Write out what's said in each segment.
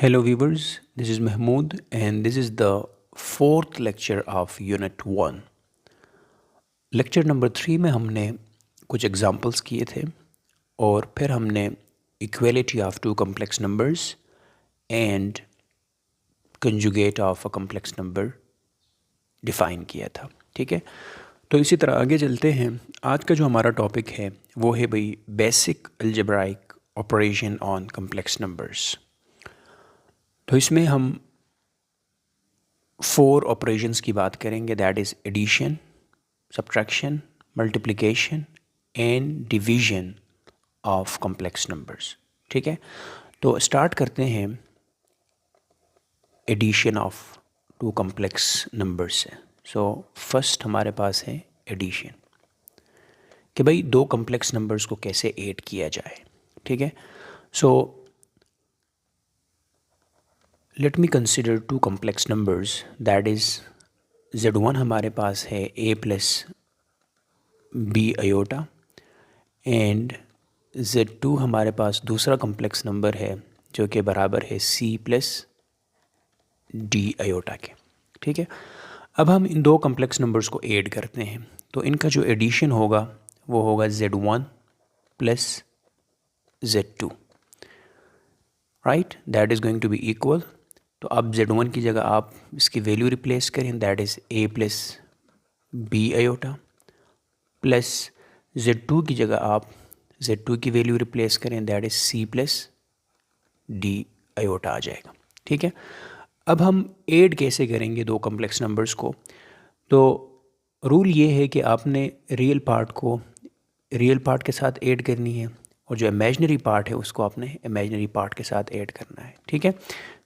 Hello viewers, this is Mahmood and this is the fourth lecture of Unit 1. Lecture number 3 में हमने कुछ examples किए थे और फिर हमने equality of two complex numbers and conjugate of a complex number define किया था। ठीक है, तो इसी तरह आगे चलते हैं। आज का जो हमारा टॉपिक है वो है भाई basic algebraic operation on complex numbers. तो इसमें हम 4 ऑपरेशंस की बात करेंगे, that is addition, subtraction, multiplication and division of complex numbers. ठीक है, तो स्टार्ट करते हैं addition of two complex numbers से। सो फर्स्ट हमारे पास है एडिशन, कि भाई दो कॉम्प्लेक्स नंबर्स को कैसे ऐड किया जाए। ठीक है, so let me consider two complex numbers, that is Z1 हमारे पास है a plus B iota and Z2 हमारे पास दूसरा कॉम्प्लेक्स नंबर है जो कि बराबर है c प्लस डी अयोटा के। ठीक है, अब हम इन दो कॉम्प्लेक्स नंबर्स को ऐड करते हैं तो इनका जो एडिशन होगा वो होगा Z1 plus Z2, right, that is going to be equal. तो अब Z1 की जगह आप इसकी वैल्यू रिप्लेस करें, that is a plus B iota, plus Z2 की जगह आप Z2 की वैल्यू रिप्लेस करें, that is c plus D iota आ जाएगा। ठीक है, अब हम ऐड कैसे करेंगे दो कॉम्प्लेक्स नंबर्स को। तो रूल ये है कि आपने रियल पार्ट को रियल पार्ट के साथ ऐड करनी है और जो इमेजिनरी पार्ट है उसको आपने इमेजिनरी पार्ट के साथ ऐड करना है। ठीक है,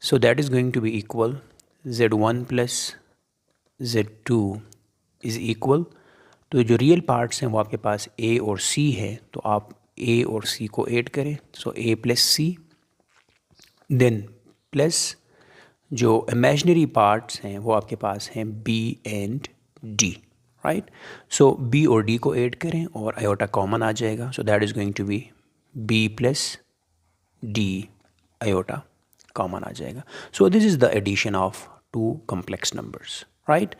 so that is going to be equal Z1 plus Z2 is equal. तो जो रियल पार्ट्स हैं वो आपके पास A और C है, तो आप A और C को ऐड करें, so A plus C, then plus जो इमेजिनरी पार्ट्स हैं वो आपके पास हैं B and D, right. So B और D को ऐड करें और आयोटा कॉमन आ जाएगा, so that is going to be B plus D iota common आ जाएगा। So this is the addition of two complex numbers, right.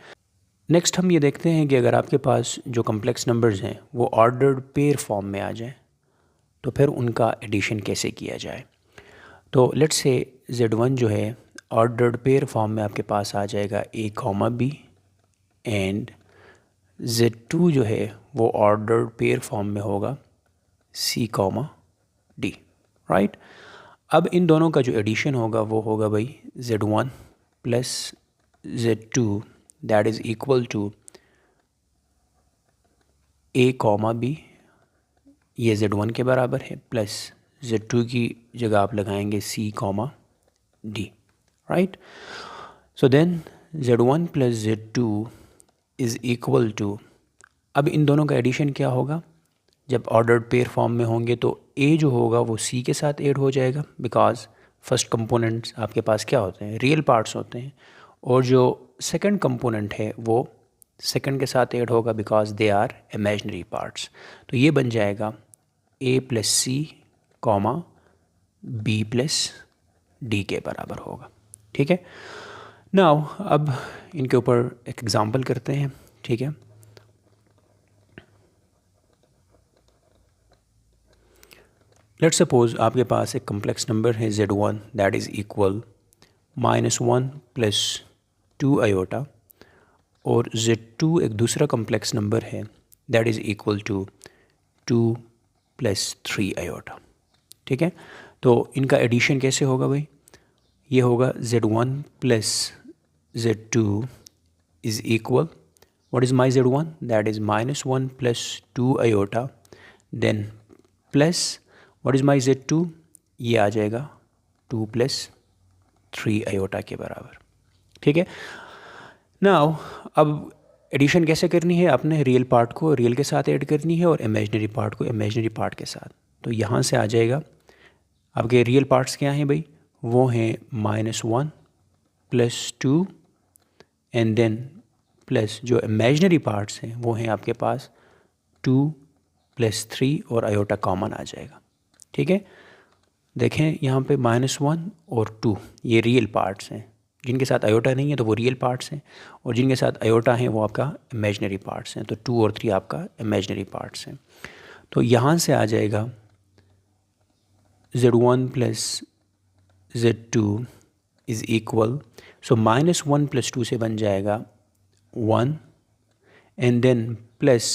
Next हम ये देखते हैं कि अगर आपके पास जो कॉम्प्लेक्स नंबर्स हैं वो ऑर्डर्ड पेयर फॉर्म में आ जाए तो फिर उनका एडिशन कैसे किया जाए। तो लेट्स से Z1 जो है ऑर्डर्ड पेयर फॉर्म में आपके पास आ जाएगा A comma B and Z2 जो है वो ऑर्डर्ड पेयर फॉर्म में होगा C कॉमा D, राइट। अब इन दोनों का जो एडिशन होगा वो होगा भाई Z1 plus Z2, that is equal to A comma B, ये Z1 के बराबर है, प्लस Z2 की जगह आप लगाएंगे C comma D, right. So then Z1 plus Z2 is equal to, अब इन दोनों का एडिशन क्या होगा, जब ऑर्डर्ड पेयर फॉर्म में होंगे तो A जो होगा वो C के साथ ऐड हो जाएगा, बिकॉज फर्स्ट कंपोनेंट्स आपके पास क्या होते हैं, रियल पार्ट्स होते हैं, और जो सेकंड कंपोनेंट है वो सेकंड के साथ ऐड होगा because they are imaginary parts. तो ये बन जाएगा A plus C comma B plus D के बराबर होगा। ठीक है, नाउ अब इनके ऊपर एक एग्जांपल करते हैं। ठीक है, लेट सपोज आपके पास एक कम्प्लेक्स नंबर है Z1 that is equal -1 plus 2 iota और Z2 एक दूसरा कम्प्लेक्स नंबर है that is equal to 2 plus 3 iota. ठीक है, तो इनका एडिशन कैसे होगा भाई, ये होगा Z1 plus Z2 is equal, what is my Z1, that is -1 plus 2 iota, then plus what is my Z2, ये आ जाएगा 2 प्लस 3 आयोटा के बराबर। ठीक है, नाउ अब एडिशन कैसे करनी है, आपने रियल पार्ट को रियल के साथ ऐड करनी है और इमेजिनरी पार्ट को इमेजिनरी पार्ट के साथ। तो यहाँ से आ जाएगा आपके रियल पार्ट्स क्या हैं भाई, वो हैं -1 प्लस 2 एंड देन प्लस जो इमेजिनरी पार्ट्स हैं वो हैं आपके पास 2 प्लस 3 और आयोटा कॉमन आ जाएगा। ठीक है, देखें यहाँ पे -1 और 2 ये रियल पार्ट्स हैं, जिनके साथ आयोटा नहीं है तो वो रियल पार्ट्स हैं, और जिनके साथ आयोटा हैं वो आपका इमेजनरी पार्ट्स हैं। तो 2 और 3 आपका इमेजनरी पार्ट्स हैं। तो यहाँ से आ जाएगा Z1 plus Z2 is equal, सो -1 + 2 से बन जाएगा 1, एंड देन प्लस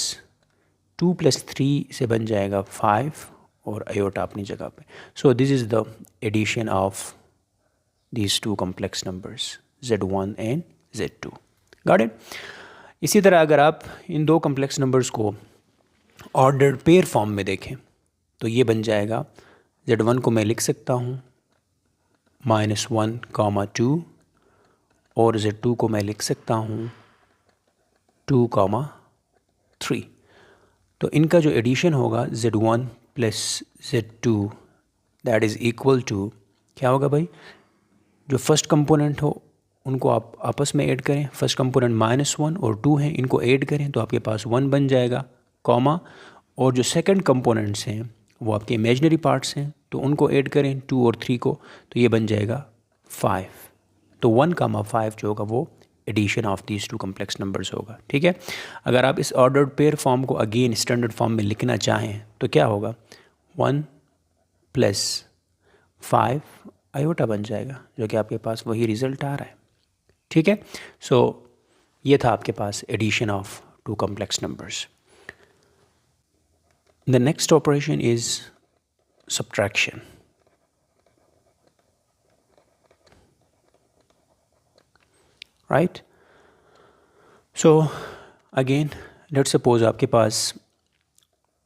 2 + 3 से बन जाएगा 5, और आयोटा अपनी जगह पे। So this is the addition of these two complex numbers Z1 and Z2. Got it? इसी तरह अगर आप इन दो कम्प्लेक्स नंबर्स को ऑर्डर्ड पेयर फॉर्म में देखें तो ये बन जाएगा, Z1 को मैं लिख सकता हूँ -1, 2, और Z2 को मैं लिख सकता हूँ 2, 3। तो इनका जो एडिशन होगा Z1 + Z2 that is equal to, क्या होगा भाई, जो फर्स्ट कंपोनेंट हो उनको आप आपस में ऐड करें। फर्स्ट कंपोनेंट -1 और 2 हैं, इनको ऐड करें तो आपके पास 1 बन जाएगा, कॉमा, और जो सेकंड कंपोनेंट्स हैं वो आपके इमेजनरी पार्ट्स हैं, तो उनको ऐड करें 2 और 3 को, तो ये बन जाएगा 5। तो 1, 5 जो होगा वो addition of these two complex numbers होगा। ठीक है, अगर आप इस ऑर्डर्ड पेयर फॉर्म को अगेन स्टैंडर्ड फॉर्म में लिखना चाहें तो क्या होगा, 1 + 5 आयोटा बन जाएगा, जो कि आपके पास वही रिजल्ट आ रहा है। ठीक है, सो ये था आपके पास addition of two complex numbers. The next operation is subtraction. Right, so again let's suppose आपके पास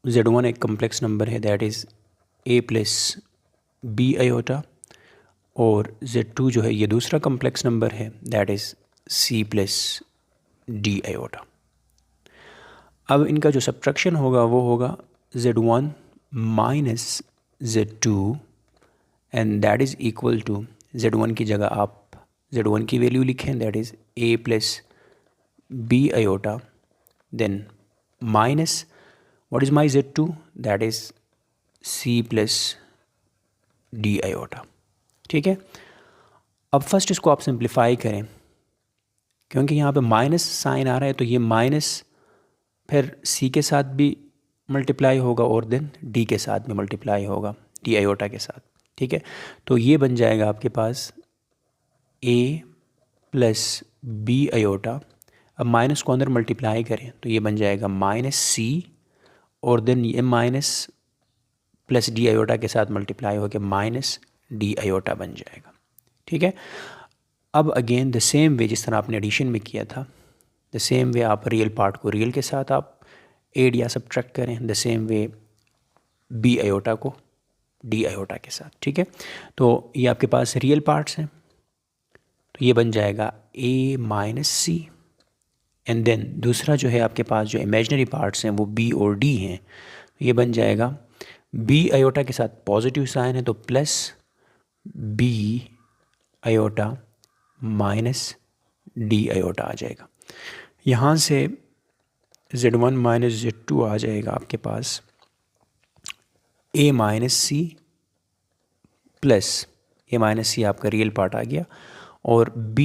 Z1 एक कॉम्प्लेक्स नंबर है, that is A + B iota, और Z2 जो है ये दूसरा कॉम्प्लेक्स नंबर है, that is C + D iota. अब इनका जो सब्ट्रैक्शन होगा वो होगा Z1 - Z2, and that is equal to, Z1 की जगह आप Z1 की वैल्यू लिखें, that is A + B iota, then minus what is my Z2, that is C + D iota. ठीक है, अब फर्स्ट इसको आप सिंप्लीफाई करें, क्योंकि यहाँ पे माइनस साइन आ रहा है तो ये माइनस फिर C के साथ भी मल्टीप्लाई होगा और देन D के साथ भी मल्टीप्लाई होगा, D आयोटा के साथ। ठीक है, तो ये बन जाएगा आपके पास A + B आयोटा। अब माइनस को अंदर मल्टीप्लाई करें तो ये बन जाएगा -C, और देन ये माइनस प्लस D आयोटा के साथ मल्टीप्लाई होकर -D आयोटा बन जाएगा। ठीक है, अब अगेन द सेम वे जिस तरह आपने एडिशन में किया था, द सेम वे आप रियल पार्ट को रियल के साथ आप एड या सब्ट्रैक्ट करें, the same way B iota को D आयोटा के साथ। ठीक है, तो ये आपके पास रियल पार्ट्स हैं, तो ये बन जाएगा A - C, एंड देन दूसरा जो है आपके पास जो इमेजनरी पार्ट्स हैं वो B और D हैं, ये बन जाएगा B आयोटा के साथ पॉजिटिव साइन है तो plus B iota -D iota आ जाएगा। यहाँ से Z1 - Z2 आ जाएगा आपके पास A - C plus A - C आपका रियल पार्ट आ गया, और B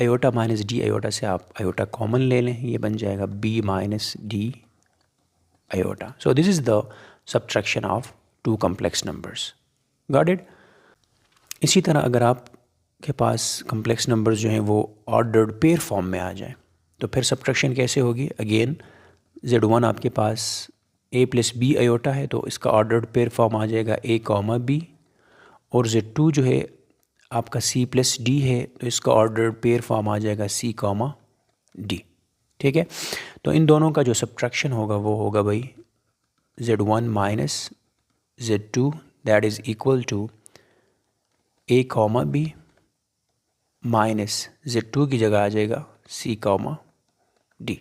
आयोटा -D आयोटा से आप आयोटा कॉमन ले लें, ये बन जाएगा B - D iota. So this is the subtraction of two complex numbers. Got it? इसी तरह अगर आपके पास कॉम्प्लेक्स नंबर्स जो हैं वो ऑर्डर्ड पेयर फॉर्म में आ जाएं तो फिर सब्ट्रैक्शन कैसे होगी? अगेन Z1 आपके पास A + B आयोटा है तो इसका ऑर्डर्ड पेयर फॉर्म आ जाएगा A, B, और Z2 जो है आपका C + D है तो इसका ऑर्डर्ड पेयर फॉर्म आ जाएगा C, D। ठीक है, तो इन दोनों का जो सब्ट्रैक्शन होगा वो होगा भाई Z1 - Z2 that is equal to A, B माइनस Z2 की जगह आ जाएगा C, D।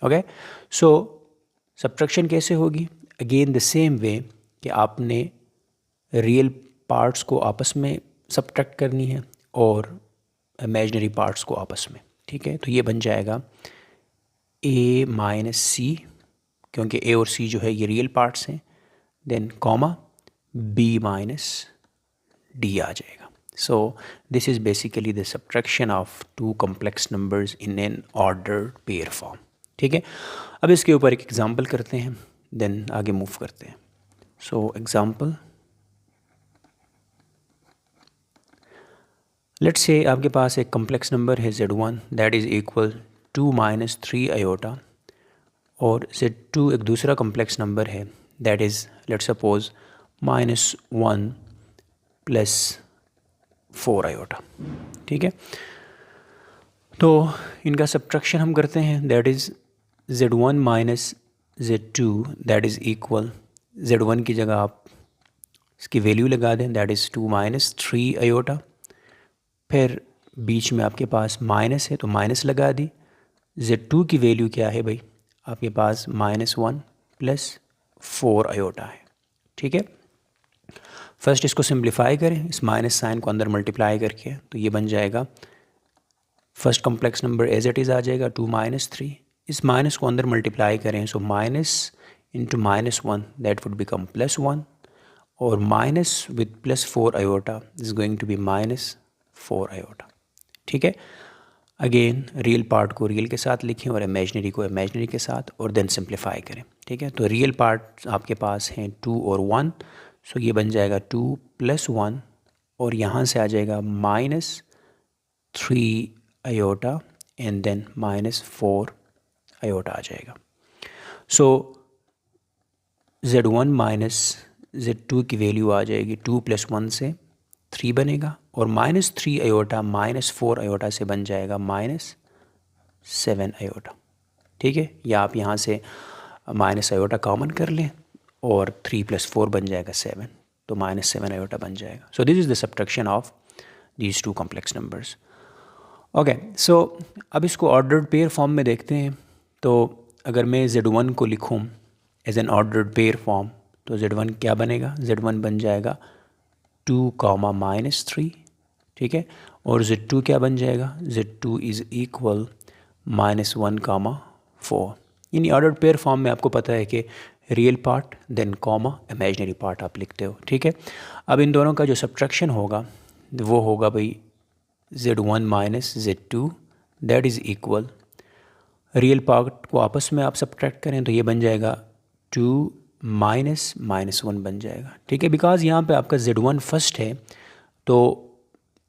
Okay, so subtraction कैसे होगी? अगेन द सेम वे कि आपने रियल पार्ट्स को आपस में सब्ट्रैक्ट करनी है और इमेजनरी पार्ट्स को आपस में। ठीक है, तो ये बन जाएगा A - C, क्योंकि A और C जो है ये रियल पार्ट्स हैं, देन कॉमा B - डी आ जाएगा। So this is basically the subtraction of two complex numbers in an ordered pair form. ठीक है, अब इसके ऊपर एक एग्जांपल करते हैं, देन आगे मूव करते हैं। सो एग्जांपल, लेट्स से आपके पास एक कॉम्प्लेक्स नंबर है Z1 that is equal 2 - 3 iota, और Z2 एक दूसरा कॉम्प्लेक्स नंबर है that is let's suppose -1 + 4 iota. ठीक है, तो इनका सब्ट्रैक्शन हम करते हैं, that is Z1 - Z2 that is equal, Z1 की जगह आप इसकी वैल्यू लगा दें, दैट इज़ 2 - 3 आयोटा, फिर बीच में आपके पास माइनस है तो माइनस लगा दी। Z2 की वैल्यू क्या है भाई, आपके पास -1 + 4 आयोटा है। ठीक है, फर्स्ट इसको सिंप्लीफाई करें, इस माइनस साइन को अंदर मल्टीप्लाई करके, तो ये बन जाएगा first complex number as it is आ जाएगा 2 - 3, इस माइनस को अंदर मल्टीप्लाई करें, so minus into -1 that would become +1, और minus with +4 iota is going to be -4 iota. ठीक है, अगेन रियल पार्ट को रियल के साथ लिखें और इमेजनरी को इमेजनरी के साथ, और देन सिंप्लीफाई करें। ठीक है, तो रियल पार्ट आपके पास हैं 2 और 1, सो ये बन जाएगा 2 + 1, और यहाँ से आ जाएगा -3 आयोटा एंड देन -4 आयोटा आ जाएगा। सो Z1 - Z2 की वैल्यू आ जाएगी 2 + 1 से 3 बनेगा, और -3 आयोटा -4 आयोटा से बन जाएगा -7 आयोटा। ठीक है, या आप यहाँ से माइनस आयोटा कॉमन कर लें और 3 + 4 बन जाएगा 7, तो -7 आयोटा बन जाएगा। So this is the subtraction of these two complex numbers. Okay, so अब इसको ऑर्डर्ड पेयर फॉर्म में देखते हैं। तो अगर मैं Z1 को लिखूँ as an ordered pair form, तो Z1 क्या बनेगा, Z1 बन जाएगा 2, -3। ठीक है, और Z2 क्या बन जाएगा, Z2 इज़ इक्वल -1, 4। यानी ऑर्डर्ड पेयर फॉर्म में आपको पता है कि real part then comma imaginary part आप लिखते हो। ठीक है, अब इन दोनों का जो सब्ट्रैक्शन होगा वो होगा भाई Z1 - Z2 that is equal, real part को आपस में आप सब्ट्रैक्ट करें तो ये बन जाएगा 2 -1 बन जाएगा। ठीक है, बिकॉज यहाँ पे आपका Z1 फर्स्ट है, तो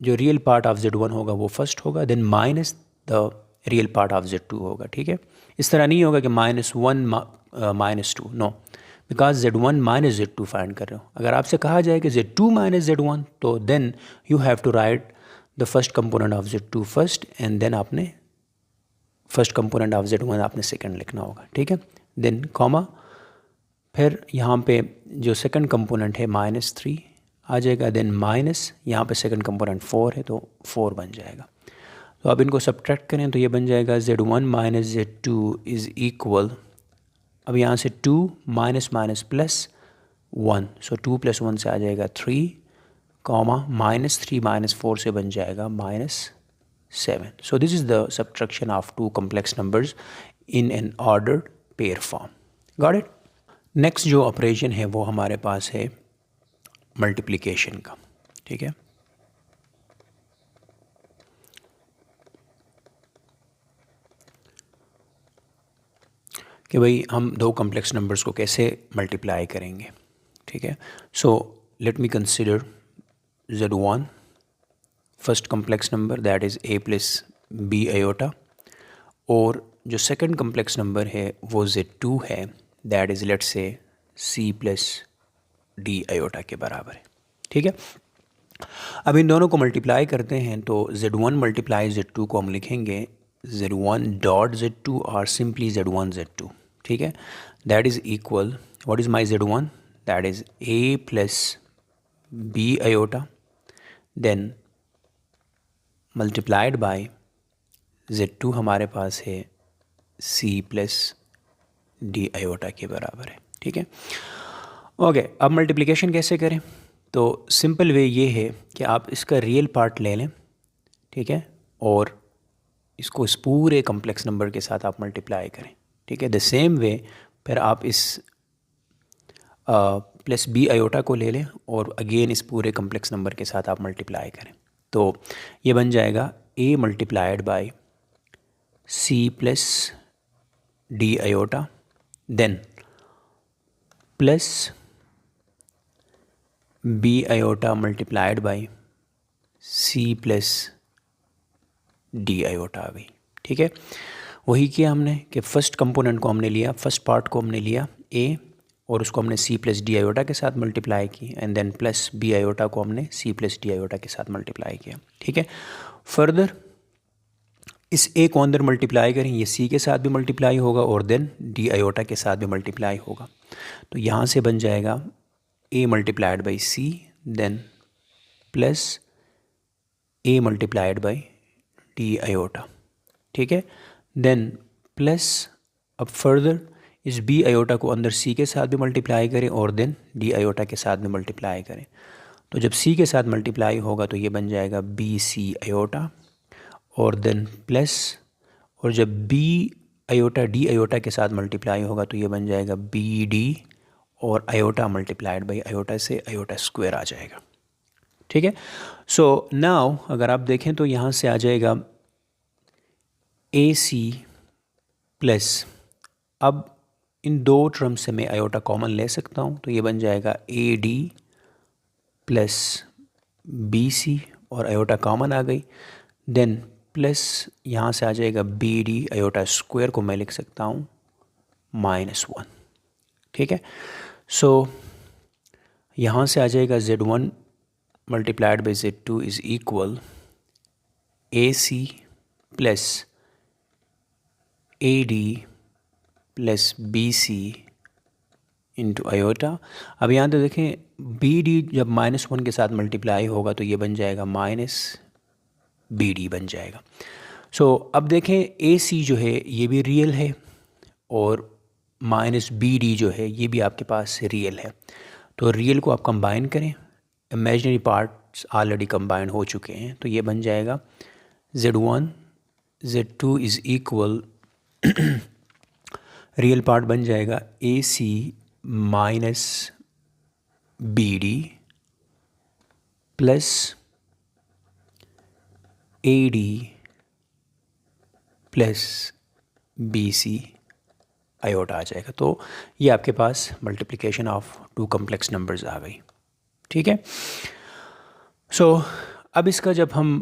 जो रियल पार्ट ऑफ Z1 होगा वो फर्स्ट होगा, then minus the real part of Z2 होगा। ठीक है, इस तरह नहीं होगा कि -1 - 2, no, because Z1 - Z2 find कर रहे हो। अगर आपसे कहा जाए कि Z2 - Z1, तो then you have to write the first component of Z2 first, and then आपने फर्स्ट कंपोनेंट ऑफ Z1 आपने सेकंड लिखना होगा। ठीक है, देन कॉमा, फिर यहाँ पे जो सेकंड कंपोनेंट है -3 आ जाएगा, देन माइनस यहाँ पे सेकंड कंपोनेंट 4 है तो 4 बन जाएगा। तो अब इनको सब्ट्रैक्ट करें तो ये बन जाएगा Z1 - Z2 इज़ इक्वल, अब यहाँ से 2 माइनस माइनस प्लस 1, सो 2 + 1 से आ जाएगा 3, कॉमा -3 - 4 से बन जाएगा -7। So this is the subtraction of two complex numbers in an ordered pair form. Got it. Next जो ऑपरेशन है वो हमारे पास है मल्टीप्लिकेशन का। ठीक है, कि भाई हम दो कॉम्प्लेक्स नंबर्स को कैसे मल्टीप्लाई करेंगे। ठीक है, so let me consider Z1 first complex number that is A + B iota, और जो सेकंड कॉम्प्लेक्स नंबर है वो Z2 है that is let's say C + D iota के बराबर है। ठीक है, अब इन दोनों को मल्टीप्लाई करते हैं तो Z1 × Z2 को हम लिखेंगे Z1.Z2 और सिंपली Z1 Z2। ठीक है, that is equal, what is my Z1, that is A + B iota, then multiplied by Z2 हमारे पास है C + D आयोटा के बराबर है। ठीक है, ओके, अब मल्टीप्लिकेशन कैसे करें, तो सिंपल वे ये है कि आप इसका रियल पार्ट ले लें। ठीक है, और इसको इस पूरे कॉम्प्लेक्स नंबर के साथ आप मल्टीप्लाई करें। ठीक है, द सेम वे फिर आप इस प्लस बी आयोटा को ले लें और अगेन इस पूरे कम्प्लेक्स नंबर के साथ आप मल्टीप्लाई करें। तो ये बन जाएगा A multiplied by C plus D iota then plus B iota multiplied by C plus D iota आ गई। ठीक है, वही किया हमने कि फ़र्स्ट कंपोनेंट को हमने लिया, फर्स्ट पार्ट को हमने लिया ए और उसको हमने सी प्लस डी आयोटा के साथ मल्टीप्लाई की and then plus B iota को हमने सी प्लस डी आयोटा के साथ मल्टीप्लाई किया। ठीक है, फर्दर इस ए को अंदर मल्टीप्लाई करें, ये सी के साथ भी मल्टीप्लाई होगा और देन डी आयोटा के साथ भी मल्टीप्लाई होगा। तो यहाँ से बन जाएगा A multiplied by C then plus A multiplied by D iota. ठीक है, देन प्लस अब फर्दर इस बी आयोटा को अंदर सी के साथ भी मल्टीप्लाई करें और देन डी आयोटा के साथ भी मल्टीप्लाई करें। तो जब सी के साथ मल्टीप्लाई होगा तो ये बन जाएगा बी सी आयोटा और देन प्लस, और जब बी आयोटा डी आयोटा के साथ मल्टीप्लाई होगा तो ये बन जाएगा बी डी और आयोटा मल्टीप्लाइड बाई आयोटा से आयोटा स्क्वायर आ जाएगा। ठीक है, सो नाउ अगर आप देखें तो यहाँ से आ जाएगा ए सी प्लस, अब इन दो टर्म से मैं आयोटा कॉमन ले सकता हूँ तो ये बन जाएगा A D plus B C और आयोटा कॉमन आ गई, देन प्लस यहाँ से आ जाएगा बी डी आयोटा स्क्वायर को मैं लिख सकता हूँ -1। ठीक है, सो यहाँ से आ जाएगा Z1 multiplied by Z2 is equal A C plus A D plus B C into iota. अब यहाँ तो देखें बी डी जब -1 के साथ मल्टीप्लाई होगा तो ये बन जाएगा माइनस बी डी बन जाएगा। सो अब देखें ए सी जो है ये भी रियल है और माइनस बी डी जो है ये भी आपके पास रियल है। तो रियल को आप कंबाइन करें, इमेजिनरी पार्ट्स ऑलरेडी कंबाइन हो चुके हैं, तो ये बन जाएगा Z1 Z2 is equal real part बन जाएगा A C minus B D plus A D plus B C iota आ जाएगा। तो ये आपके पास multiplication of two complex numbers आ गई। ठीक है, सो अब इसका जब हम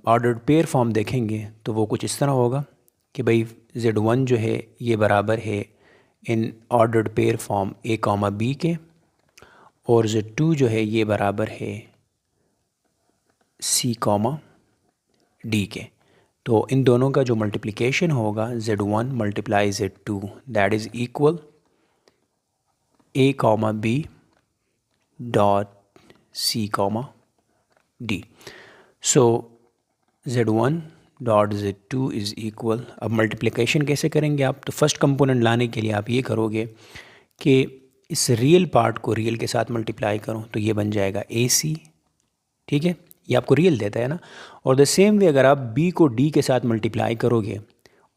ऑर्डर्ड पेयर फॉर्म देखेंगे तो वो कुछ इस तरह होगा कि भाई Z1 जो है ये बराबर है in ordered pair form A comma B के और Z2 जो है ये बराबर है C कॉमा D के। तो इन दोनों का जो मल्टीप्लिकेशन होगा Z1 multiply Z2 that is equal A comma B dot C comma D। So Z1 dot Z2 is equal, अब मल्टीप्लिकेशन कैसे करेंगे आप, तो फर्स्ट कंपोनेंट लाने के लिए आप ये करोगे कि इस रियल पार्ट को रियल के साथ मल्टीप्लाई करो तो ये बन जाएगा AC। ठीक है, ये आपको रियल देता है ना, और द सेम वे अगर आप B को D के साथ मल्टीप्लाई करोगे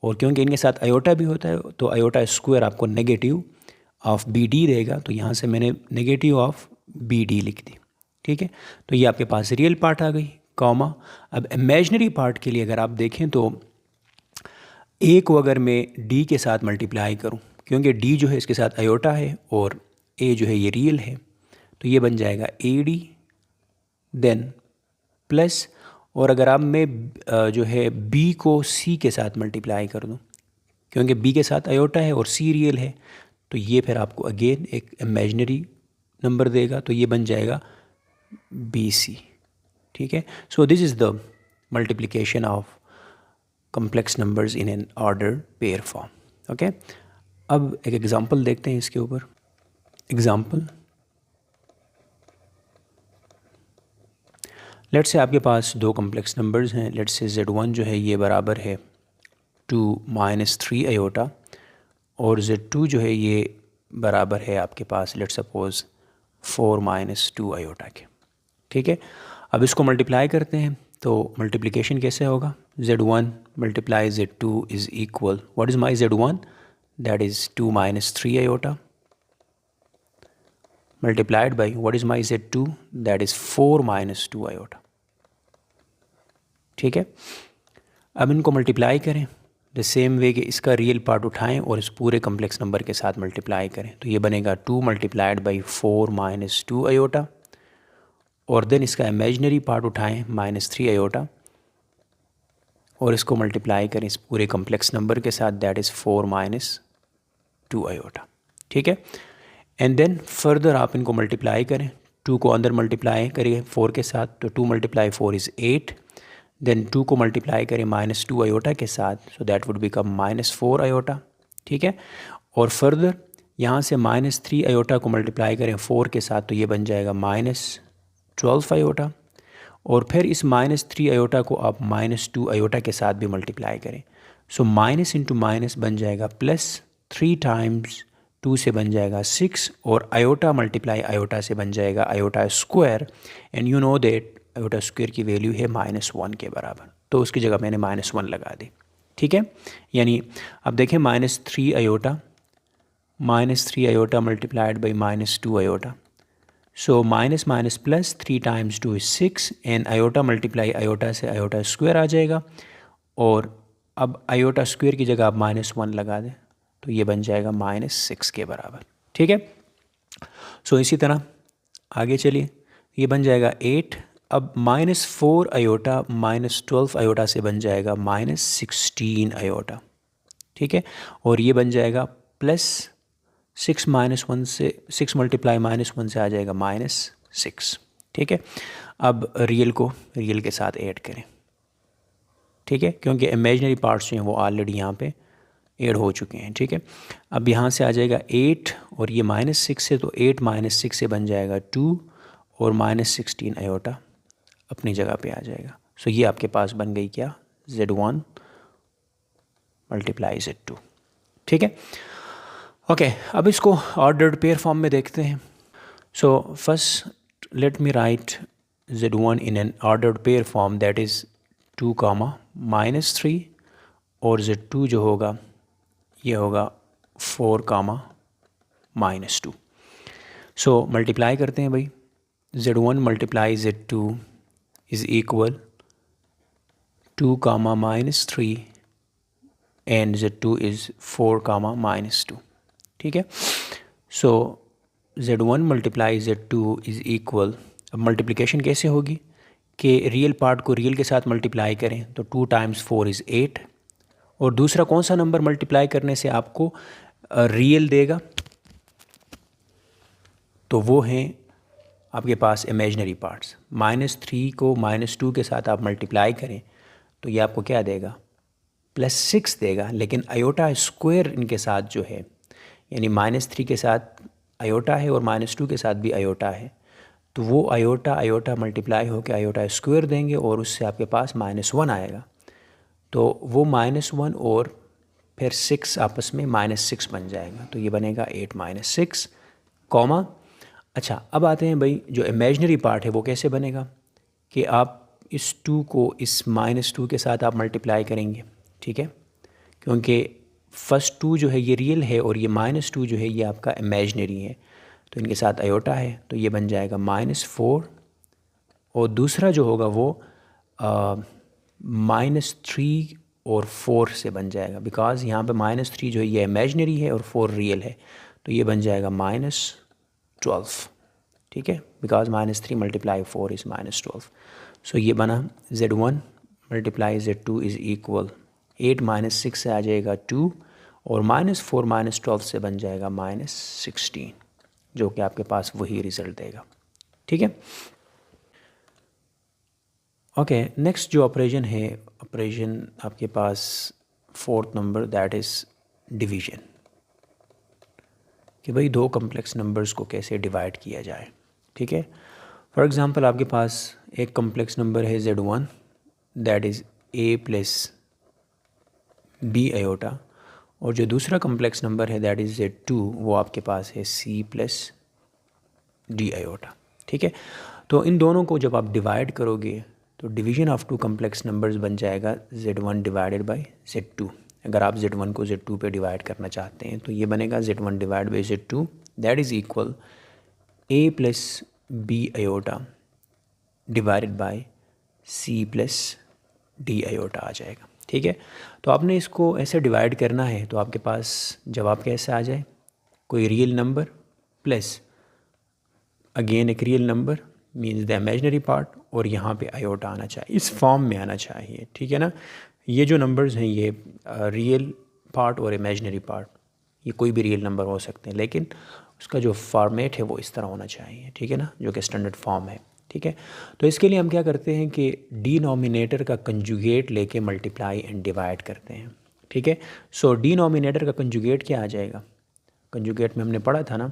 और क्योंकि इनके साथ आयोटा भी होता है तो आयोटा स्क्वायर आपको नेगेटिव ऑफ BD देगा, तो यहाँ से मैंने नेगेटिव ऑफ BD लिख दी। ठीक है, तो ये आपके पास रियल पार्ट आ गई कॉमा। अब इमेजिनरी पार्ट के लिए अगर आप देखें तो A को अगर मैं D के साथ मल्टीप्लाई करूं, क्योंकि D जो है इसके साथ आयोटा है और A जो है ये रियल है, तो ये बन जाएगा AD देन प्लस, और अगर आप मैं जो है B को C के साथ मल्टीप्लाई कर दूं, क्योंकि B के साथ आयोटा है और C रियल है, तो ये फिर आपको अगेन एक इमेजिनरी नंबर देगा, तो ये बन जाएगा BC। ठीक है, सो this is the multiplication of complex numbers in an ordered pair form. Okay, अब एक एग्जांपल देखते हैं इसके ऊपर। एग्जांपल, लेट्स से आपके पास दो कम्प्लेक्स नंबर्स हैं। लेट्स से Z1 जो है ये बराबर है 2 माइनस 3 आयोटा और Z2 जो है ये बराबर है आपके पास लेट्स सपोज 4 माइनस 2 आयोटा के। ठीक है, अब इसको मल्टीप्लाई करते हैं तो मल्टीप्लिकेशन कैसे होगा, Z1 multiply Z2 is equal, what is my Z1 that is 2 minus 3 iota multiplied by what is my Z2, that is 4 minus 2 iota. ठीक है, अब इनको मल्टीप्लाई करें द सेम वे कि इसका रियल पार्ट उठाएं और इस पूरे कम्प्लेक्स नंबर के साथ मल्टीप्लाई करें, तो ये बनेगा 2 मल्टीप्लाइड बाई 4 माइनस 2 आयोटा, और देन इसका इमेजनरी पार्ट उठाएं -3 आयोटा और इसको मल्टीप्लाई करें इस पूरे कम्प्लेक्स नंबर के साथ, दैट इज़ 4 माइनस 2 आयोटा। ठीक है, एंड देन फर्दर आप इनको मल्टीप्लाई करें, 2 को अंदर मल्टीप्लाई करिए 4 के साथ, तो 2 मल्टीप्लाई 4 इज़ 8, देन 2 को मल्टीप्लाई करें -2 आयोटा के साथ, so that would become -4 iota. ठीक है, और फर्दर यहाँ से -3 आयोटा को मल्टीप्लाई करें 4 के साथ, तो ये बन जाएगा -12 आयोटा, और फिर इस -3 आयोटा को आप -2 आयोटा के साथ भी मल्टीप्लाई करें, सो माइनस इंटू माइनस बन जाएगा प्लस, 3 टाइम्स 2 से बन जाएगा 6, और आयोटा मल्टीप्लाई आयोटा से बन जाएगा iota square, and you know that iota square की वैल्यू है -1 के बराबर, तो उसकी जगह मैंने -1 लगा दी। ठीक है, यानी अब देखें -3 iota multiplied by -2 iota, so minus minus plus, 3 times 2 is 6, and iota multiply iota से आयोटा स्क्वायर आ जाएगा, और अब आयोटा स्क्वायर की जगह आप -1 लगा दें, तो ये बन जाएगा -6 के बराबर। ठीक है, सो इसी तरह आगे चलिए, ये बन जाएगा 8, अब -4 आयोटा -12 आयोटा से बन जाएगा -16 आयोटा। ठीक है, और ये बन जाएगा प्लस 6 -1 से 6 मल्टीप्लाई -1 से आ जाएगा -6। ठीक है, अब रियल को रियल के साथ ऐड करें। ठीक है, क्योंकि इमेजिनरी पार्ट्स जो हैं वो ऑलरेडी यहाँ पे ऐड हो चुके हैं। ठीक है, अब यहाँ से आ जाएगा 8 और ये -6 है, तो 8 -6 से बन जाएगा 2 और -16 आयोटा अपनी जगह पे आ जाएगा। सो ये आपके पास बन गई क्या, Z1 मल्टीप्लाई Z2। ठीक है, ओके, अब इसको ऑर्डर्ड पेयर फॉर्म में देखते हैं। So first let me right Z1 in an ordered pair form, that is 2, -3, और Z2 जो होगा ये होगा 4, -2। सो मल्टीप्लाई करते हैं भाई, Z1 multiply Z2 is equal 2, -3 and Z2 is 4, -2। ठीक है, सो Z1 multiply Z2 is equal, अब मल्टीप्लिकेशन कैसे होगी कि रियल पार्ट को रियल के साथ मल्टीप्लाई करें, तो 2 टाइम्स 4 इज़ 8, और दूसरा कौन सा नंबर मल्टीप्लाई करने से आपको रियल देगा, तो वो हैं आपके पास इमेजनरी पार्ट्स। -3 को -2 के साथ आप मल्टीप्लाई करें तो ये आपको क्या देगा, +6 देगा, लेकिन आयोटा स्क्वायर इनके साथ जो है, यानी -3 के साथ आयोटा है और -2 के साथ भी आयोटा है, तो वो आयोटा मल्टीप्लाई होकर आयोटा स्क्वायर देंगे और उससे आपके पास -1 आएगा, तो वो -1 और फिर 6 आपस में -6 बन जाएगा, तो ये बनेगा 8 -6, कॉमा। अच्छा, अब आते हैं भाई जो इमेजनरी पार्ट है वो कैसे बनेगा, कि आप इस 2 को इस -2 के साथ आप मल्टीप्लाई करेंगे। ठीक है, क्योंकि फर्स्ट 2 जो है ये रियल है और ये -2 जो है ये आपका इमेजनरी है, तो इनके साथ आयोटा है, तो ये बन जाएगा -4, और दूसरा जो होगा वो -3 और 4 से बन जाएगा, बिकॉज़ यहाँ पे -3 जो है ये इमेजनरी है और 4 रियल है, तो ये बन जाएगा -12। ठीक है, बिकॉज -3 मल्टीप्लाई 4 इज़ -12, सो ये बना Z1 multiply Z2 is equal 8 -6 से आ जाएगा 2, और -4 -12 से बन जाएगा -16, जो कि आपके पास वही रिज़ल्ट देगा। ठीक है, ओके, नेक्स्ट जो ऑपरेशन है, ऑपरेशन आपके पास 4th number, that is division, कि भाई 2 कम्प्लेक्स नंबर्स को कैसे डिवाइड किया जाए। ठीक है, फॉर एग्ज़ाम्पल आपके पास एक कम्प्लेक्स नंबर है Z1, that is A + B iota, और जो दूसरा कम्प्लेक्स नंबर है दैट इज़ Z2, वो आपके पास है C + D आयोटा। ठीक है, तो इन दोनों को जब आप डिवाइड करोगे तो डिवीज़न ऑफ 2 कम्प्लेक्स नंबर्स बन जाएगा Z1 डिवाइडेड बाई Z2। अगर आप Z1 को Z2 पे डिवाइड करना चाहते हैं तो ये बनेगा Z1 divide by Z2, that is equal A plus B iota divided by C plus D iota आ जाएगा। ठीक है, तो आपने इसको ऐसे डिवाइड करना है तो आपके पास जवाब कैसे आ जाए, कोई रियल नंबर प्लस अगेन एक real number means the imaginary part और यहाँ पे आयोटा आना चाहिए, इस फॉर्म में आना चाहिए। ठीक है ना, ये जो नंबर्स हैं ये रियल पार्ट और इमेजिनरी पार्ट, ये कोई भी रियल नंबर हो सकते हैं लेकिन उसका जो फॉर्मेट है वो इस तरह होना चाहिए। ठीक है ना, जो कि स्टैंडर्ड फॉर्म है। ठीक है, तो इसके लिए हम क्या करते हैं कि डिनोमिनेटर का कंजुगेट लेके मल्टीप्लाई एंड डिवाइड करते हैं। ठीक है, सो डिनोमिनेटर का कंजुगेट क्या आ जाएगा, कंजुगेट में हमने पढ़ा था ना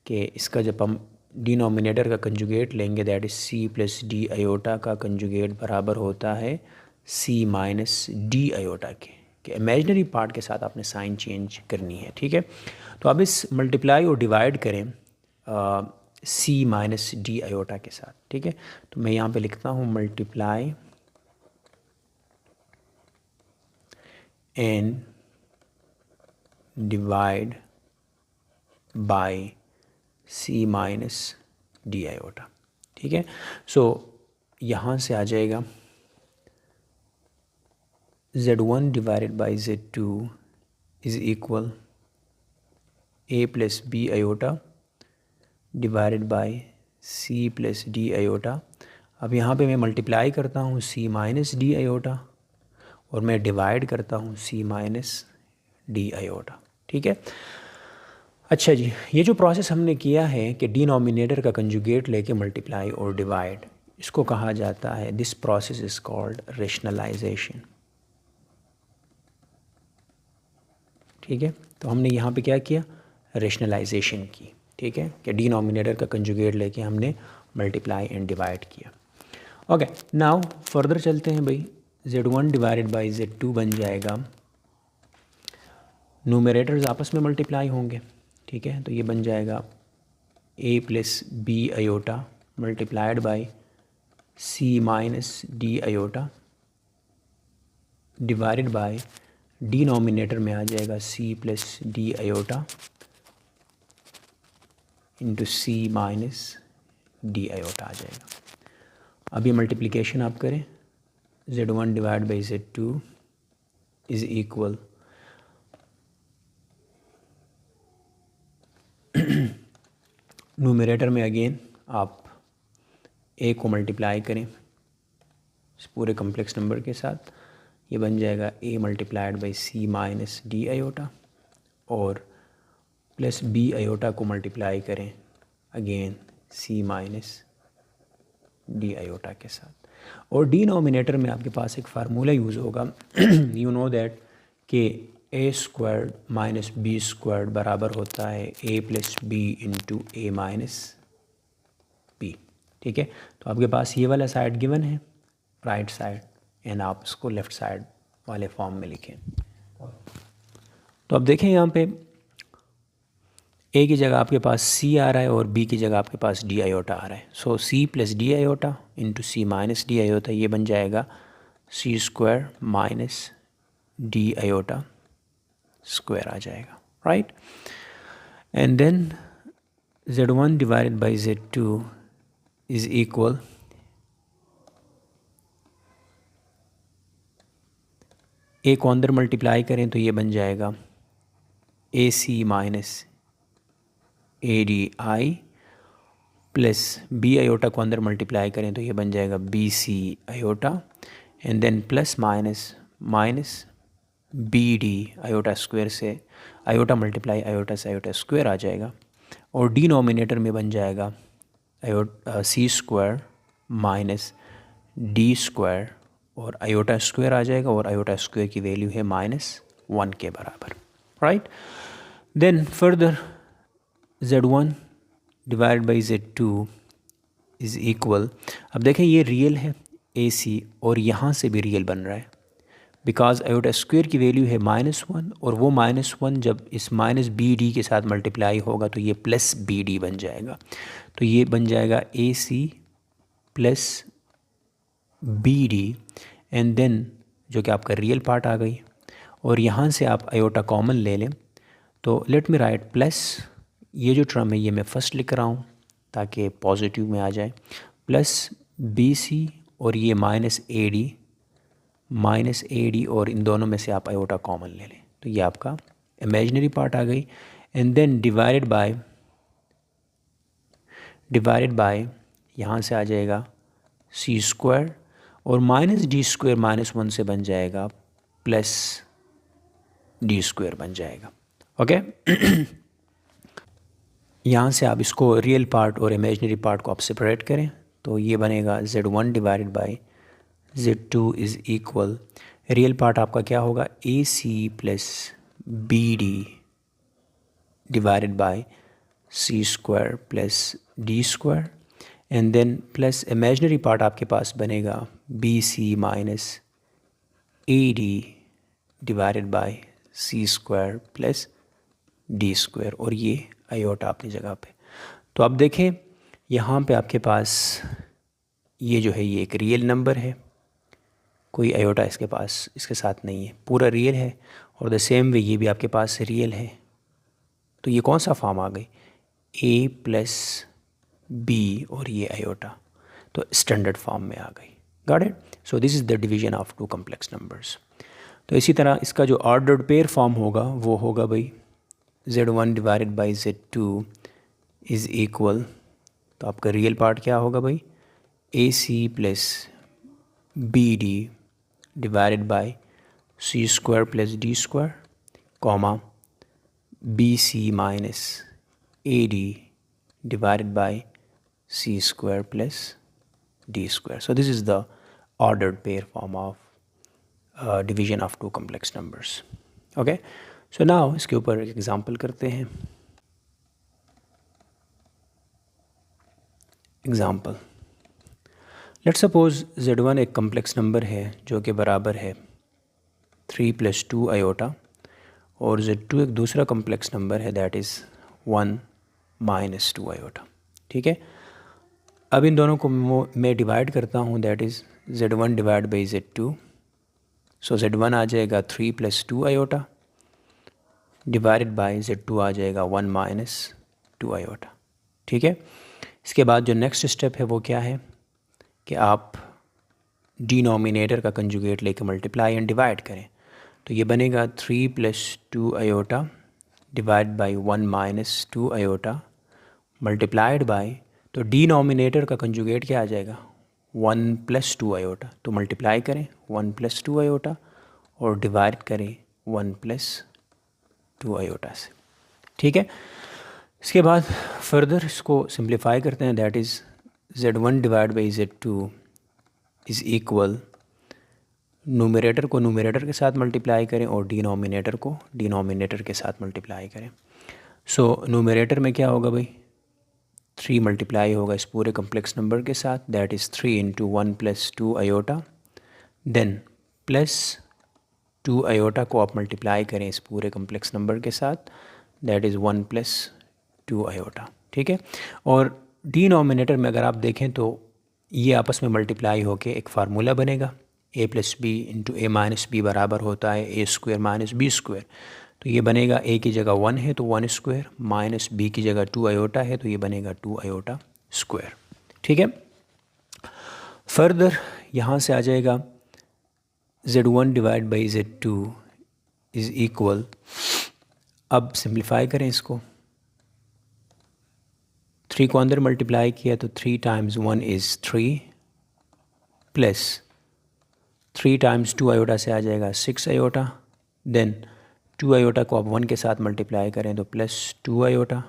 कि इसका जब हम डिनोमिनेटर का कंजुगेट लेंगे that is C plus D iota का कंजुगेट बराबर होता है सी माइनस डी आयोटा के इमेजिनरी पार्ट के साथ आपने साइन चेंज करनी है। ठीक है, तो अब इस मल्टीप्लाई और डिवाइड करें सी माइनस डी आयोटा के साथ। ठीक है, तो मैं यहाँ पे लिखता हूँ multiply and divide by C minus D iota. ठीक है, सो यहाँ से आ जाएगा z1 divided by z2 is equal a plus B iota divided by C plus D iota. अब यहाँ पे मैं मल्टीप्लाई करता हूँ सी माइनस डी आयोटा और मैं डिवाइड करता हूँ सी माइनस डी आयोटा। ठीक है, अच्छा जी, ये जो प्रोसेस हमने किया है कि डिनोमिनेटर का कंजुगेट लेके मल्टीप्लाई और डिवाइड, इसको कहा जाता है, this process is called rationalization. ठीक है, तो हमने यहाँ पे क्या किया, रेशनलाइजेशन की। ठीक है, कि डिनोमिनेटर का कंजुगेट लेके हमने मल्टीप्लाई एंड डिवाइड किया। ओके, नाउ फर्दर चलते हैं भाई, z1 डिवाइडेड बाई z2 बन जाएगा, न्यूमरेटर्स आपस में मल्टीप्लाई होंगे। ठीक है, तो ये बन जाएगा a plus B iota multiplied by C minus D iota divided by denominator में आ जाएगा c plus D iota into C minus D iota आ जाएगा। अब ये मल्टीप्लिकेशन आप करें, z1 divide by z2 is equal numerator में अगेन आप a को मल्टीप्लाई करें इस पूरे कम्प्लेक्स नंबर के साथ, ये बन जाएगा a multiplied by C minus D iota और प्लस बी आयोटा को मल्टीप्लाई करें again C minus D iota के साथ। और डिनोमिनेटर में आपके पास एक फार्मूला यूज़ होगा, यू नो दैट कि A squared minus B squared बराबर होता है A plus B into A minus B. ठीक है, तो आपके पास ये वाला साइड गिवन है राइट साइड एंड आप इसको लेफ़्ट साइड वाले फॉर्म में लिखें। तो अब देखें यहाँ पे ए की जगह आपके पास सी आ रहा है और बी की जगह आपके पास डी आयोटा आ रहा है। So C plus D iota into C minus D iota, ये बन जाएगा C square minus D iota square आ जाएगा, right. And then z1 divided by z2 is equal A को अंदर मल्टीप्लाई करें तो ये बन जाएगा A C minus A D I plus B iota को अंदर मल्टीप्लाई करें तो ये बन जाएगा B C iota and then plus minus minus B D iota square से आयोटा मल्टीप्लाई आयोटा से आयोटा स्क्वायर आ जाएगा और डिनोमिनेटर में बन जाएगा C square minus D square और आयोटा स्क्वायर आ जाएगा और आयोटा स्क्वायर की वैल्यू है -1 के बराबर, right. Then further z1 divide by z2 is equal, अब देखें ये रियल है AC और यहाँ से भी रियल बन रहा है बिकॉज आयोटा स्क्वायर की वैल्यू है -1 और वो -1 जब इस माइनस बी डी के साथ मल्टीप्लाई होगा तो ये प्लस बी डी बन जाएगा। तो ये बन जाएगा AC plus B D and then जो कि आपका रियल पार्ट आ गई और यहाँ से आप आयोटा कॉमन ले लें तो लेट मी राइट प्लस, ये जो टर्म है ये मैं फर्स्ट लिख रहा हूँ ताकि पॉजिटिव में आ जाए, प्लस बी सी और ये माइनस ए डी और इन दोनों में से आप आयोटा कॉमन ले लें, तो ये आपका इमेजिनरी पार्ट आ गई। एंड देन डिवाइडेड बाय यहाँ से आ जाएगा सी स्क्वायर और माइनस डी स्क्वायर माइनस 1 से बन जाएगा प्लस डी स्क्वायर बन जाएगा। ओके यहाँ से आप इसको रियल पार्ट और इमेजिनरी पार्ट को आप सेपरेट करें, तो ये बनेगा Z1 divided by Z2 is equal, real part आपका क्या होगा, A C plus B D divided by C square plus D square, and then plus imaginary part आपके पास बनेगा B C minus A D divided by C square plus D square, और ये iota अपनी जगह पे। तो अब देखें यहाँ पे आपके पास ये जो है ये एक रियल नंबर है, कोई आयोटा इसके पास इसके साथ नहीं है, पूरा रियल है, और द सेम वे ये भी आपके पास रियल है। तो ये कौन सा फॉर्म आ गई, ए प्लस बी और ये आयोटा, तो स्टैंडर्ड फॉर्म में आ गई। Got it? So this is the division of two complex numbers. तो इसी तरह इसका जो ऑर्डर्ड पेयर फॉर्म होगा वो होगा भाई Z1 divided by Z2 is equal, तो आपका रियल पार्ट क्या होगा भाई, A C plus B D divided by C square plus D square, comma B C minus A D divided by c square plus d square. So this is the ordered pair form of division of two complex numbers. Okay, so now इसके ऊपर एक example करते हैं। Example, let's suppose Z1 एक complex number है जो कि बराबर है 3 + 2 आयोटा, और Z2 एक दूसरा कम्प्लेक्स नंबर है दैट इज़ 1 - 2 आयोटा। ठीक है, अब इन दोनों को मैं डिवाइड करता हूँ, that is Z1 divide by Z2। So Z1 आ जाएगा 3 + 2 आयोटा डिवाइडेड बाई Z2 आ जाएगा 1 - 2 आयोटा। ठीक है, इसके बाद जो नेक्स्ट स्टेप है वो क्या है कि आप डिनोमिनेटर का कंजुगेट लेके मल्टीप्लाई एंड डिवाइड करें, तो ये बनेगा 3 + 2 iota divide by 1 - 2 iota multiplied by, तो डिनोमिनेटर का कंजुगेट क्या आ जाएगा, 1 + 2 आयोटा, तो मल्टीप्लाई करें 1 + 2 आयोटा और डिवाइड करें 1 + 2 आयोटा से। ठीक है, इसके बाद फर्दर इसको सिंप्लीफाई करते हैं, that is Z1 divide by Z2 is equal, numerator को नूमरेटर के साथ मल्टीप्लाई करें और डिनोमिनेटर को डिनोमिनेटर के साथ मल्टीप्लाई करें। सो नूमरेटर में क्या होगा भाई, 3 मल्टीप्लाई होगा इस पूरे कम्प्लेक्स नंबर के साथ, that is 3 × 1 + 2 iota, then plus 2 iota को आप मल्टीप्लाई करें इस पूरे कम्प्लेक्स नंबर के साथ, दैट इज़ 1 + 2 आयोटा। ठीक है, और डिनोमिनेटर में अगर आप देखें तो ये आपस में मल्टीप्लाई होके एक फार्मूला बनेगा, a + b × a - b बराबर होता है a² - b²। तो ये बनेगा a की जगह 1 है तो 1² माइनस b की जगह 2 आयोटा है तो ये बनेगा 2 आयोटा स्क्वायर। ठीक है, फर्दर यहाँ से आ जाएगा Z1 divide by Z2 is equal, अब सिंप्लीफाई करें इसको, 3 को अंदर मल्टीप्लाई किया तो 3 × 1 इज़ 3 प्लस 3 × 2 आयोटा से आ जाएगा 6 आयोटा, देन 2 आयोटा को आप 1 के साथ मल्टीप्लाई करें तो प्लस 2 आयोटा,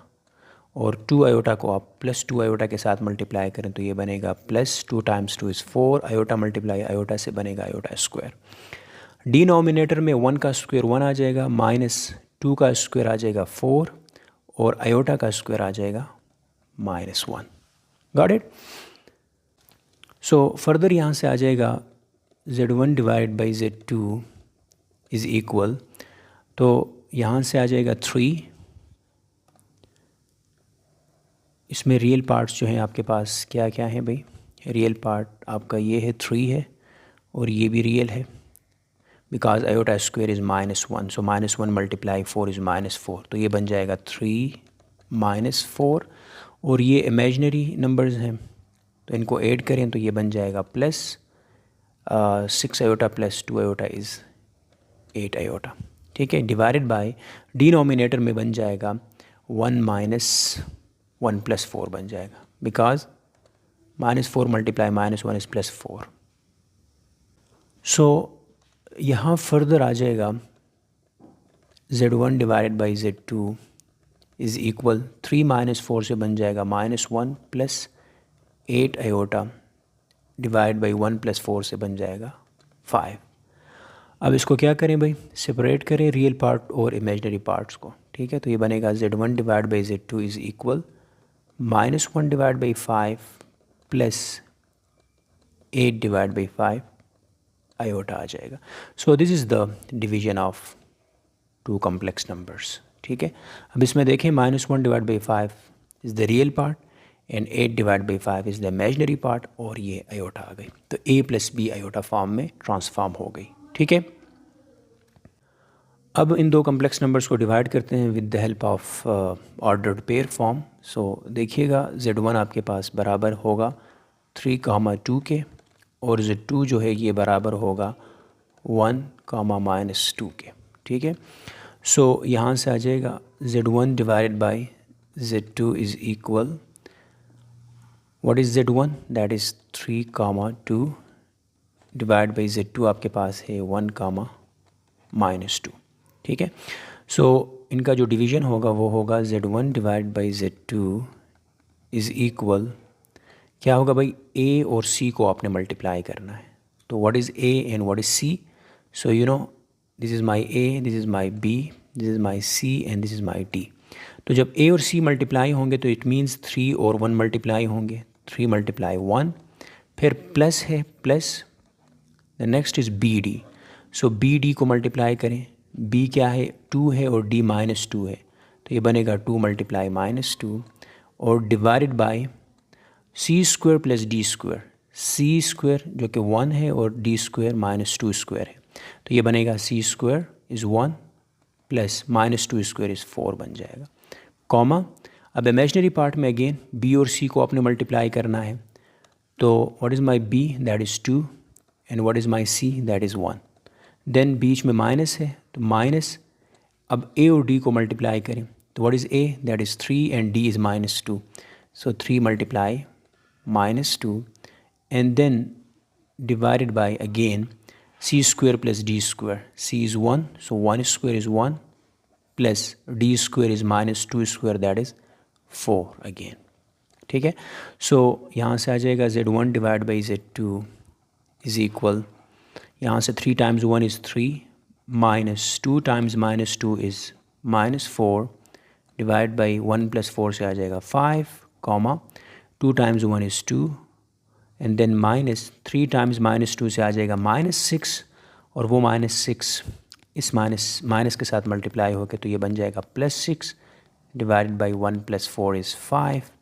और 2 आयोटा को आप प्लस 2 आयोटा के साथ मल्टीप्लाई करें तो ये बनेगा plus 2 × 2 is 4 iota multiply iota से बनेगा आयोटा स्क्वायर। डिनोमिनेटर में 1 का स्क्वायर 1 आ जाएगा, माइनस 2 का स्क्वायर आ जाएगा 4 और आयोटा का स्क्वायर आ जाएगा -1। Got it? सो फर्दर यहाँ से आ जाएगा Z1 divide by Z2 is equal, तो यहाँ से आ जाएगा 3, इसमें रियल पार्ट्स जो हैं आपके पास क्या क्या हैं भाई, रियल पार्ट आपका ये है 3 है और ये भी रियल है, because iota square is -1, so -1 × 4 is -4, तो ये बन जाएगा 3 - 4, और ये इमेजनरी नंबर्स हैं, तो इनको ऐड करें तो ये बन जाएगा plus 6 iota plus 2 iota is 8 iota, ठीक है। डिवाइडेड बाय डिनोमिनेटर में बन जाएगा 1 माइनस 1 प्लस 4 बन जाएगा, बिकॉज -4 मल्टीप्लाई -1 इज़ +4। सो यहाँ फर्दर आ जाएगा Z1 divided by Z2 is equal 3 minus 4 से बन जाएगा -1 plus 8 iota divide by 1 plus 4 से बन जाएगा 5। अब इसको क्या करें भाई, सेपरेट करें रियल पार्ट और इमेजनरी पार्ट्स को, ठीक है। तो ये बनेगा Z1 divide by Z2 is equal -1 divide by 5 plus 8 divide by 5 iota आ जाएगा। So this is the division of two complex numbers, ठीक है। अब इसमें देखें -1 divide by 5 is the real part and 8 divide by 5 is the imaginary part, और ये iota आ गई, तो A plus B iota form में ट्रांसफॉर्म हो गई, ठीक है। अब इन दो कॉम्प्लेक्स नंबर्स को डिवाइड करते हैं with the help of ordered pair form. So देखिएगा Z1 आपके पास बराबर होगा 3, 2 के, और Z2 जो है ये बराबर होगा 1, -2 के, ठीक है। सो यहाँ से आ जाएगा Z1 divided by Z2 is equal, what is Z1, that is 3, 2 divide by Z2 आपके पास है 1, -2, ठीक है। सो इनका जो डिवीज़न होगा वो होगा Z1 divide by Z2 is equal, क्या होगा भाई, A और C को आपने मल्टीप्लाई करना है। तो what is A and what is C, so you know this is my A, this is my B, this is my C and this is my D। तो जब A और C multiply होंगे तो it means 3 और 1 multiply होंगे, 3 multiply 1, फिर plus है plus, the next is BD। So BD को मल्टीप्लाई करें, B क्या है 2 है और D -2 है, तो ये बनेगा 2 मल्टीप्लाई -2 और divided by C² plus D², C² जो कि 1 है और D² -2² है, तो ये बनेगा C² इज़ 1 प्लस -2² इज़ 4 बन जाएगा, कॉमा। अब इमेजनरी पार्ट में अगेन B और C को आपने मल्टीप्लाई करना है, तो what is my B, that is 2 and what is my C, that is 1। Then बीच में माइनस है, तो माइनस, अब A और D को मल्टीप्लाई करें, तो what is A, that is 3 and D is -2, so 3 multiply -2 and then divided by again C² plus D², C is 1, so 1² is 1 plus D² is -2², that is 4 again, ठीक है। So यहाँ से आ जाएगा Z1 divide by Z2 is equal, यहाँ से 3 times 1 is 3 minus 2 times -2 is -4 divide by 1 plus 4 से आ जाएगा 5, comma 2 times 1 is 2 and then -3 times -2 से आ जाएगा -6, और वो -6 इस माइनस के साथ मल्टीप्लाई होकर तो ये बन जाएगा +6 डिवाइडेड बाई 1 प्लस 4 इज़ 5।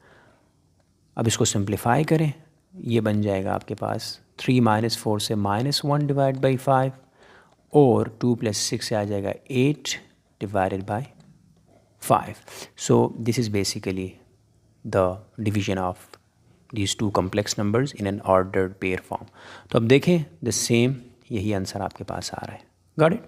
अब इसको सिंप्लीफाई करें, ये बन जाएगा आपके पास 3 - 4 से -1 डिवाइड बाई 5, और 2 + 6 से आ जाएगा 8 divided by 5। So this is basically the division of these two complex numbers in an ordered pair form। तो अब देखें द सेम, यही आंसर आपके पास आ रहा है। Got it.